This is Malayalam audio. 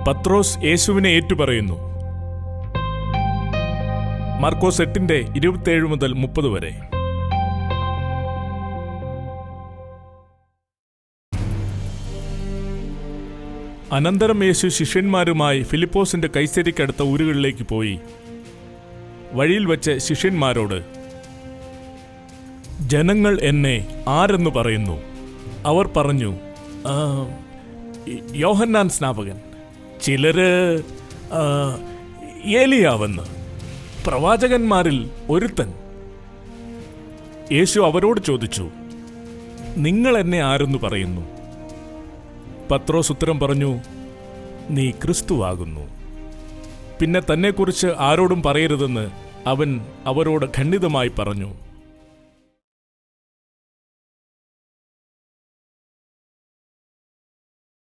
പത്രോസ് യേശുവിനെ ഏറ്റുപറയുന്നു. മാർക്കോസ് 8:27 മുതൽ 30 വരെ. അനന്തരം യേശു ശിഷ്യന്മാരുമായി ഫിലിപ്പോസിന്റെ കൈസരിക്കടുത്ത ഊരുകളിലേക്ക് പോയി. വഴിയിൽ വച്ച് ശിഷ്യന്മാരോട്, ജനങ്ങൾ എന്നെ ആരെന്നു പറയുന്നു? അവർ പറഞ്ഞു, യോഹന്നാൻ സ്നാപകൻ, ചിലര് ഏലിയാവെന്ന്, പ്രവാചകന്മാരിൽ ഒരുത്തൻ. യേശു അവരോട് ചോദിച്ചു, നിങ്ങൾ എന്നെ ആരെന്നു പറയുന്നു? പത്രോസ് ഉത്തരം പറഞ്ഞു, നീ ക്രിസ്തുവാകുന്നു. പിന്നെ തന്നെക്കുറിച്ച് ആരോടും പറയരുതെന്ന് അവൻ അവരോട് ഖണ്ഡിതമായി പറഞ്ഞു.